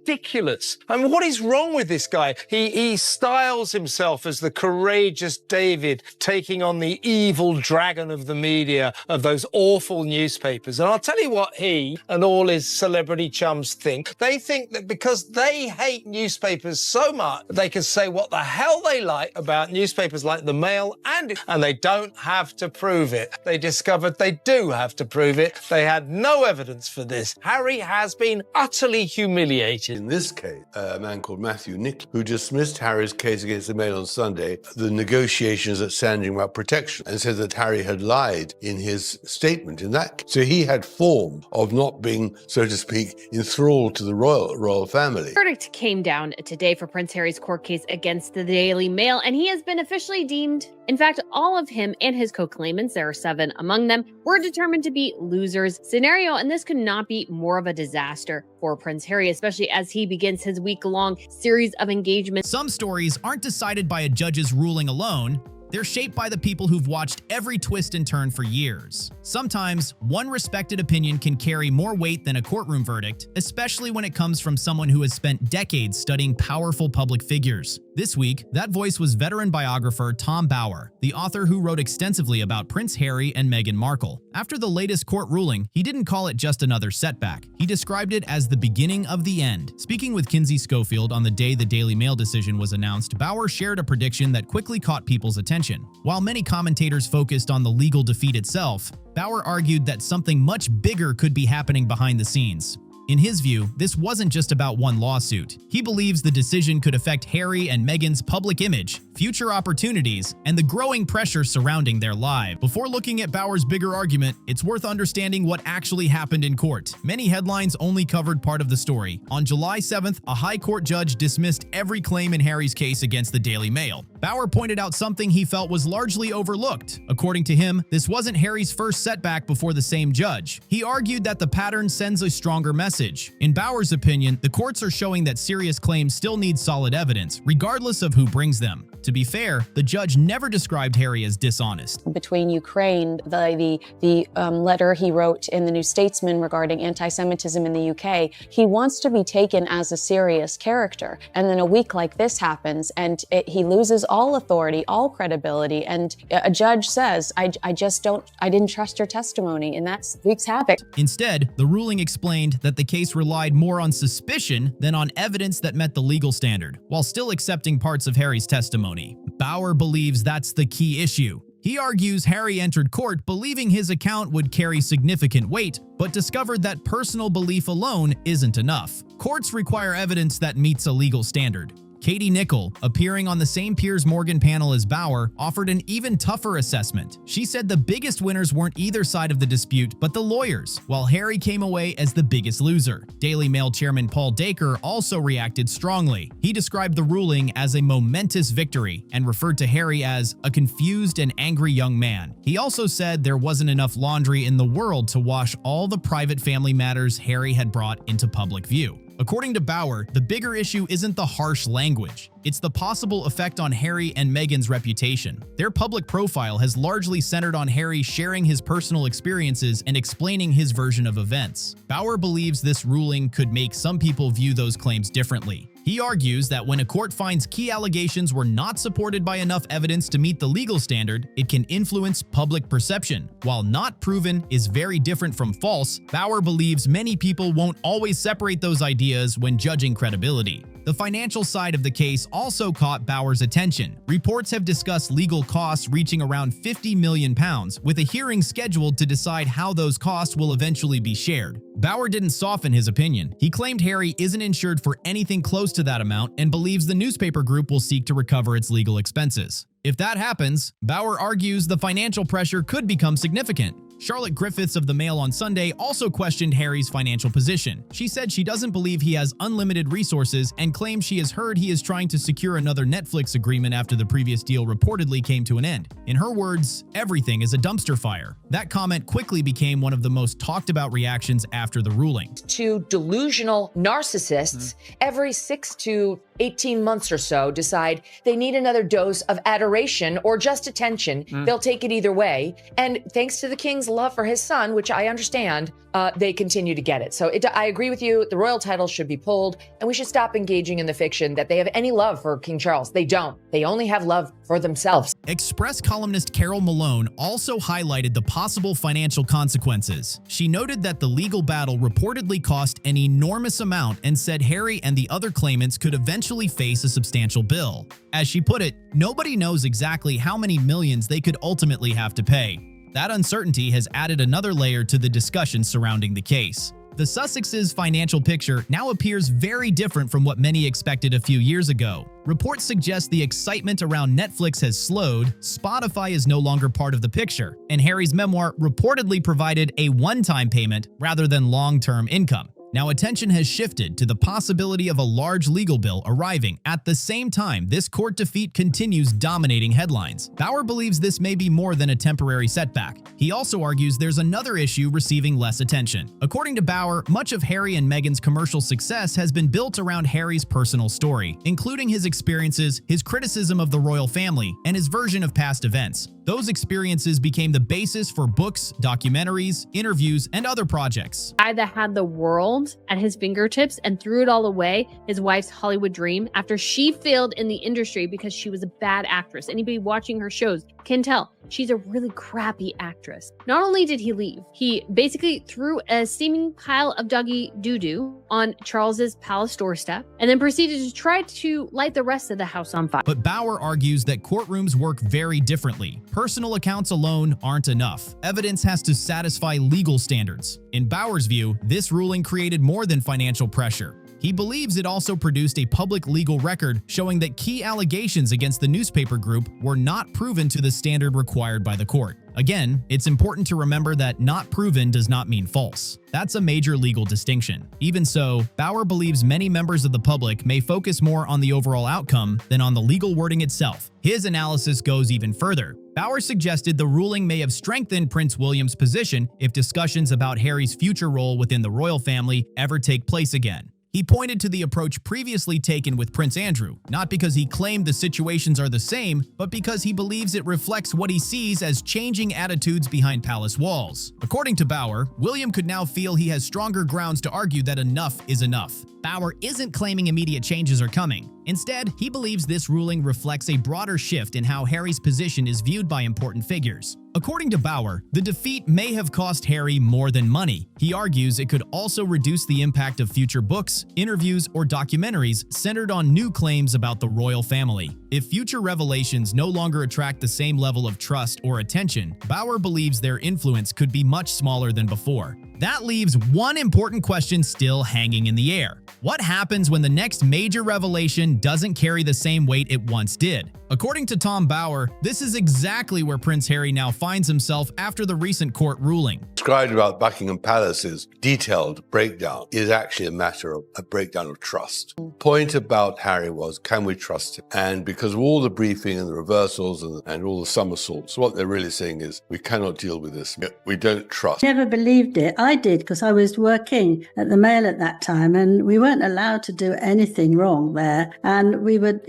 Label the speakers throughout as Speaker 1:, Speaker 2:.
Speaker 1: ridiculous. I mean, what is wrong with this guy? He styles himself as the courageous David taking on the evil dragon of the media, of those awful newspapers. And I'll tell you what he and all his celebrity chums think. They think that because they hate newspapers so much, they can say what the hell they like about newspapers like the Mail, and they don't have to prove it. They discovered they do have to prove it. They had no evidence for this. Harry has been utterly humiliated.
Speaker 2: In this case, a man called Matthew Nicholas, who dismissed Harry's case against the Mail on Sunday, the negotiations at Sandringham about protection, and said that Harry had lied in his statement in that case. So he had form of not being, so to speak, enthralled to the royal family.
Speaker 3: The verdict came down today for Prince Harry's court case against the Daily Mail, and he has been officially deemed, in fact, all of him and his co-claimants, there are 7 among them, were determined to be losers scenario, and this could not be more of a disaster for Prince Harry, especially as he begins his week-long series of engagements.
Speaker 4: Some stories aren't decided by a judge's ruling alone. They're shaped by the people who've watched every twist and turn for years. Sometimes, one respected opinion can carry more weight than a courtroom verdict, especially when it comes from someone who has spent decades studying powerful public figures. This week, that voice was veteran biographer Tom Bower, the author who wrote extensively about Prince Harry and Meghan Markle. After the latest court ruling, he didn't call it just another setback. He described it as the beginning of the end. Speaking with Kinsey Schofield on the day the Daily Mail decision was announced, Bower shared a prediction that quickly caught people's attention. While many commentators focused on the legal defeat itself, Bower argued that something much bigger could be happening behind the scenes. In his view, this wasn't just about one lawsuit. He believes the decision could affect Harry and Meghan's public image, future opportunities, and the growing pressure surrounding their lives. Before looking at Bower's bigger argument, it's worth understanding what actually happened in court. Many headlines only covered part of the story. On July 7th, a high court judge dismissed every claim in Harry's case against the Daily Mail. Bower pointed out something he felt was largely overlooked. According to him, this wasn't Harry's first setback before the same judge. He argued that the pattern sends a stronger message. In Bower's opinion, the courts are showing that serious claims still need solid evidence, regardless of who brings them. To be fair, the judge never described Harry as dishonest.
Speaker 5: Between Ukraine, the letter he wrote in the New Statesman regarding anti-Semitism in the UK, he wants to be taken as a serious character. And then a week like this happens, and he loses all authority, all credibility, and a judge says, I didn't trust your testimony, and that wreaks havoc.
Speaker 4: Instead, the ruling explained that the case relied more on suspicion than on evidence that met the legal standard, while still accepting parts of Harry's testimony. Bower believes that's the key issue. He argues Harry entered court believing his account would carry significant weight, but discovered that personal belief alone isn't enough. Courts require evidence that meets a legal standard. Katie Nicholl, appearing on the same Piers Morgan panel as Bower, offered an even tougher assessment. She said the biggest winners weren't either side of the dispute, but the lawyers, while Harry came away as the biggest loser. Daily Mail chairman Paul Dacre also reacted strongly. He described the ruling as a momentous victory and referred to Harry as a confused and angry young man. He also said there wasn't enough laundry in the world to wash all the private family matters Harry had brought into public view. According to Bower, the bigger issue isn't the harsh language. It's the possible effect on Harry and Meghan's reputation. Their public profile has largely centered on Harry sharing his personal experiences and explaining his version of events. Bower believes this ruling could make some people view those claims differently. He argues that when a court finds key allegations were not supported by enough evidence to meet the legal standard, it can influence public perception. While not proven is very different from false, Bower believes many people won't always separate those ideas when judging credibility. The financial side of the case also caught Bower's attention. Reports have discussed legal costs reaching around £50 million, with a hearing scheduled to decide how those costs will eventually be shared. Bower didn't soften his opinion. He claimed Harry isn't insured for anything close to that amount and believes the newspaper group will seek to recover its legal expenses. If that happens, Bower argues the financial pressure could become significant. Charlotte Griffiths of the Mail on Sunday also questioned Harry's financial position. She said she doesn't believe he has unlimited resources and claims she has heard he is trying to secure another Netflix agreement after the previous deal reportedly came to an end. In her words, everything is a dumpster fire. That comment quickly became one of the most talked about reactions after the ruling.
Speaker 6: To delusional narcissists, every 6 to 18 months or so, decide they need another dose of adoration or just attention. They'll take it either way. And thanks to the king's love for his son, which I understand, they continue to get it. So I agree with you. The royal title should be pulled, and we should stop engaging in the fiction that they have any love for King Charles. They don't. They only have love for themselves.
Speaker 4: Express columnist Carol Malone also highlighted the possible financial consequences. She noted that the legal battle reportedly cost an enormous amount and said Harry and the other claimants could eventually face a substantial bill. As she put it, nobody knows exactly how many millions they could ultimately have to pay. That uncertainty has added another layer to the discussion surrounding the case. The Sussexes' financial picture now appears very different from what many expected a few years ago. Reports suggest the excitement around Netflix has slowed, Spotify is no longer part of the picture, and Harry's memoir reportedly provided a one-time payment rather than long-term income. Now attention has shifted to the possibility of a large legal bill arriving at the same time this court defeat continues dominating headlines. Bauer believes this may be more than a temporary setback. He also argues there's another issue receiving less attention. According to Bauer, much of Harry and Meghan's commercial success has been built around Harry's personal story, including his experiences, his criticism of the royal family, and his version of past events. Those experiences became the basis for books, documentaries, interviews, and other projects.
Speaker 3: Guy that had the world at his fingertips and threw it all away, his wife's Hollywood dream, after she failed in the industry because she was a bad actress. Anybody watching her shows can tell she's a really crappy actress. Not only did he leave, he basically threw a steaming pile of doggy doo-doo on Charles's palace doorstep and then proceeded to try to light the rest of the house on fire.
Speaker 4: But Bauer argues that courtrooms work very differently. Personal accounts alone aren't enough. Evidence has to satisfy legal standards. In Bauer's view, this ruling created more than financial pressure. He believes it also produced a public legal record showing that key allegations against the newspaper group were not proven to the standard required by the court. Again, it's important to remember that not proven does not mean false. That's a major legal distinction. Even so, Bauer believes many members of the public may focus more on the overall outcome than on the legal wording itself. His analysis goes even further. Bauer suggested the ruling may have strengthened Prince William's position if discussions about Harry's future role within the royal family ever take place again. He pointed to the approach previously taken with Prince Andrew, not because he claimed the situations are the same, but because he believes it reflects what he sees as changing attitudes behind palace walls. According to Bauer, William could now feel he has stronger grounds to argue that enough is enough. Bauer isn't claiming immediate changes are coming. Instead, he believes this ruling reflects a broader shift in how Harry's position is viewed by important figures. According to Bauer, the defeat may have cost Harry more than money. He argues it could also reduce the impact of future books, interviews, or documentaries centered on new claims about the royal family. If future revelations no longer attract the same level of trust or attention, Bauer believes their influence could be much smaller than before. That leaves one important question still hanging in the air. What happens when the next major revelation doesn't carry the same weight it once did? According to Tom Bauer, this is exactly where Prince Harry now finds himself after the recent court ruling.
Speaker 2: Described about Buckingham Palace's detailed breakdown is actually a matter of a breakdown of trust. Point about Harry was, can we trust him? And because of all the briefing and the reversals and all the somersaults, what they're really saying is, we cannot deal with this. We don't trust.
Speaker 7: Never believed it. I did, because I was working at the Mail at that time, and we weren't allowed to do anything wrong there. And we were,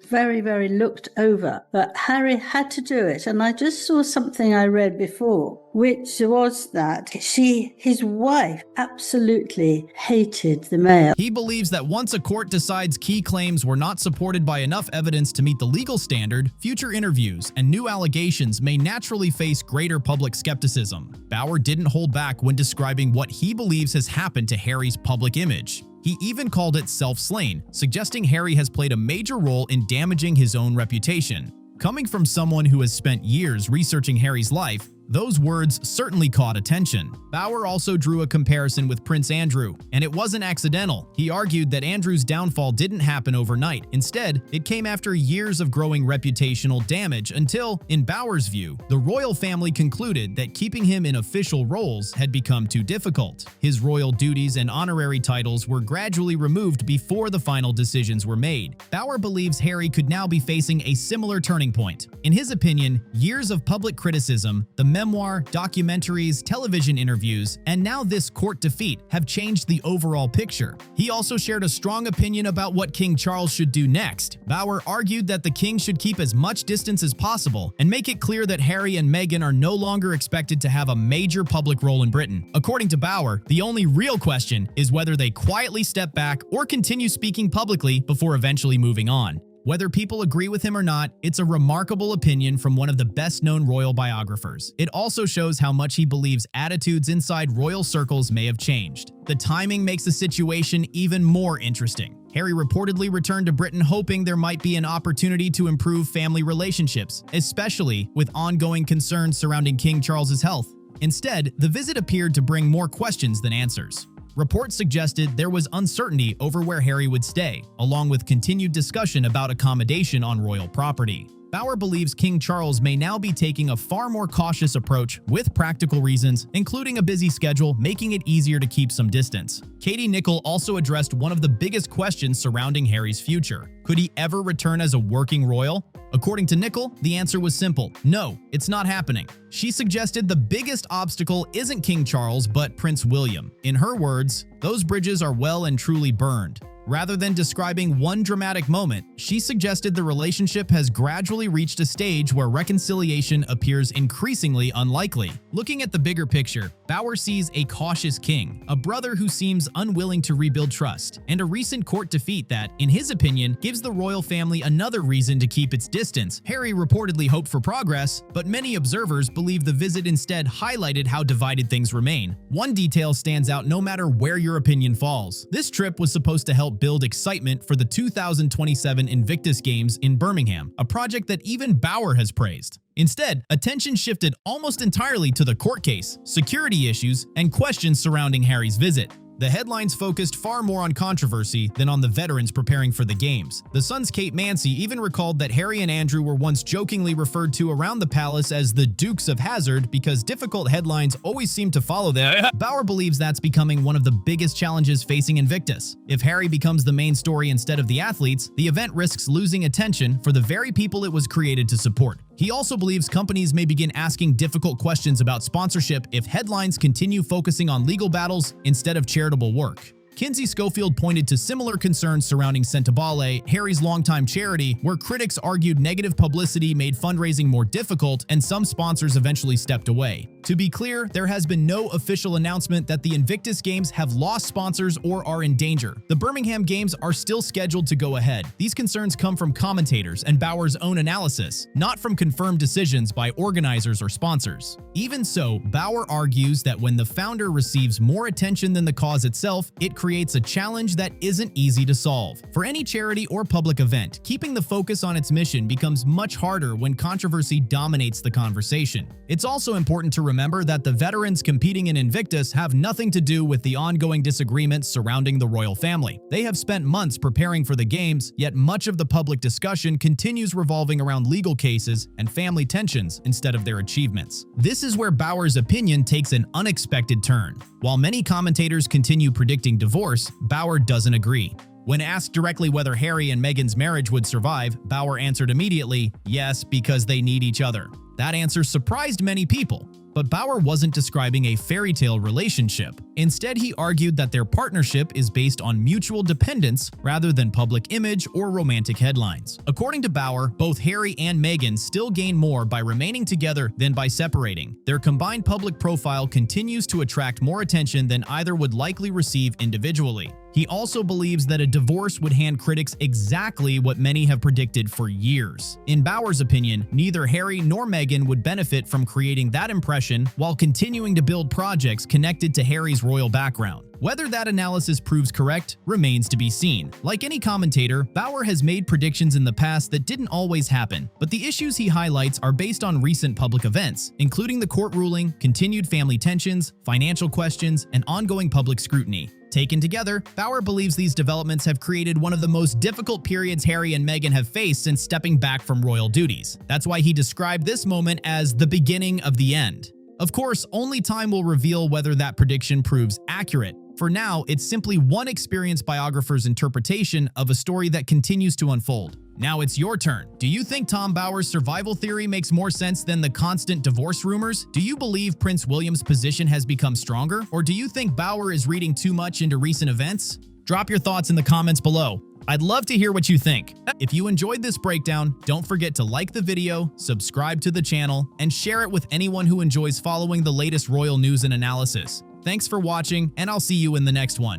Speaker 7: very, very looked over. But Harry had to do it. And I just saw something I read before, which was that his wife absolutely hated the Mail.
Speaker 4: He believes that once a court decides key claims were not supported by enough evidence to meet the legal standard, future interviews and new allegations may naturally face greater public skepticism. Bauer didn't hold back when describing what he believes has happened to Harry's public image. He even called it self-slain, suggesting Harry has played a major role in damaging his own reputation. Coming from someone who has spent years researching Harry's life, those words certainly caught attention. Bauer also drew a comparison with Prince Andrew, and it wasn't accidental. He argued that Andrew's downfall didn't happen overnight. Instead, it came after years of growing reputational damage until, in Bauer's view, the royal family concluded that keeping him in official roles had become too difficult. His royal duties and honorary titles were gradually removed before the final decisions were made. Bauer believes Harry could now be facing a similar turning point. In his opinion, years of public criticism, the memoir, documentaries, television interviews, and now this court defeat have changed the overall picture. He also shared a strong opinion about what King Charles should do next. Bauer argued that the king should keep as much distance as possible and make it clear that Harry and Meghan are no longer expected to have a major public role in Britain. According to Bauer, the only real question is whether they quietly step back or continue speaking publicly before eventually moving on. Whether people agree with him or not, it's a remarkable opinion from one of the best-known royal biographers. It also shows how much he believes attitudes inside royal circles may have changed. The timing makes the situation even more interesting. Harry reportedly returned to Britain hoping there might be an opportunity to improve family relationships, especially with ongoing concerns surrounding King Charles's health. Instead, the visit appeared to bring more questions than answers. Reports suggested there was uncertainty over where Harry would stay, along with continued discussion about accommodation on royal property. Bauer believes King Charles may now be taking a far more cautious approach with practical reasons, including a busy schedule, making it easier to keep some distance. Katie Nicholl also addressed one of the biggest questions surrounding Harry's future. Could he ever return as a working royal? According to Nicholl, the answer was simple: no, it's not happening. She suggested the biggest obstacle isn't King Charles, but Prince William. In her words, those bridges are well and truly burned. Rather than describing one dramatic moment, she suggested the relationship has gradually reached a stage where reconciliation appears increasingly unlikely. Looking at the bigger picture, Bauer sees a cautious king, a brother who seems unwilling to rebuild trust, and a recent court defeat that, in his opinion, gives the royal family another reason to keep its distance. Harry reportedly hoped for progress, but many observers believe the visit instead highlighted how divided things remain. One detail stands out no matter where your opinion falls. This trip was supposed to help build excitement for the 2027 Invictus Games in Birmingham, a project that even Bauer has praised. Instead, attention shifted almost entirely to the court case, security issues, and questions surrounding Harry's visit. The headlines focused far more on controversy than on the veterans preparing for the games. The Sun's Kate Mansi even recalled that Harry and Andrew were once jokingly referred to around the palace as the Dukes of Hazzard because difficult headlines always seem to follow them. Bauer believes that's becoming one of the biggest challenges facing Invictus. If Harry becomes the main story instead of the athletes, the event risks losing attention for the very people it was created to support. He also believes companies may begin asking difficult questions about sponsorship if headlines continue focusing on legal battles instead of charitable work. Kinsey Schofield pointed to similar concerns surrounding Centabale, Harry's longtime charity, where critics argued negative publicity made fundraising more difficult and some sponsors eventually stepped away. To be clear, there has been no official announcement that the Invictus Games have lost sponsors or are in danger. The Birmingham Games are still scheduled to go ahead. These concerns come from commentators and Bauer's own analysis, not from confirmed decisions by organizers or sponsors. Even so, Bauer argues that when the founder receives more attention than the cause itself, it creates a challenge that isn't easy to solve. For any charity or public event, keeping the focus on its mission becomes much harder when controversy dominates the conversation. It's also important to remember that the veterans competing in Invictus have nothing to do with the ongoing disagreements surrounding the royal family. They have spent months preparing for the games, yet much of the public discussion continues revolving around legal cases and family tensions instead of their achievements. This is where Bauer's opinion takes an unexpected turn. While many commentators continue predicting divorce, Bauer doesn't agree. When asked directly whether Harry and Meghan's marriage would survive, Bauer answered immediately, yes, because they need each other. That answer surprised many people. But Bauer wasn't describing a fairy tale relationship. Instead, he argued that their partnership is based on mutual dependence rather than public image or romantic headlines. According to Bauer, both Harry and Meghan still gain more by remaining together than by separating. Their combined public profile continues to attract more attention than either would likely receive individually. He also believes that a divorce would hand critics exactly what many have predicted for years. In Bauer's opinion, neither Harry nor Meghan would benefit from creating that impression while continuing to build projects connected to Harry's royal background. Whether that analysis proves correct remains to be seen. Like any commentator, Bauer has made predictions in the past that didn't always happen, but the issues he highlights are based on recent public events, including the court ruling, continued family tensions, financial questions, and ongoing public scrutiny. Taken together, Bauer believes these developments have created one of the most difficult periods Harry and Meghan have faced since stepping back from royal duties. That's why he described this moment as the beginning of the end. Of course, only time will reveal whether that prediction proves accurate. For now, it's simply one experienced biographer's interpretation of a story that continues to unfold. Now it's your turn. Do you think Tom Bower's survival theory makes more sense than the constant divorce rumors? Do you believe Prince William's position has become stronger? Or do you think Bower is reading too much into recent events? Drop your thoughts in the comments below. I'd love to hear what you think. If you enjoyed this breakdown, don't forget to like the video, subscribe to the channel, and share it with anyone who enjoys following the latest royal news and analysis. Thanks for watching, and I'll see you in the next one.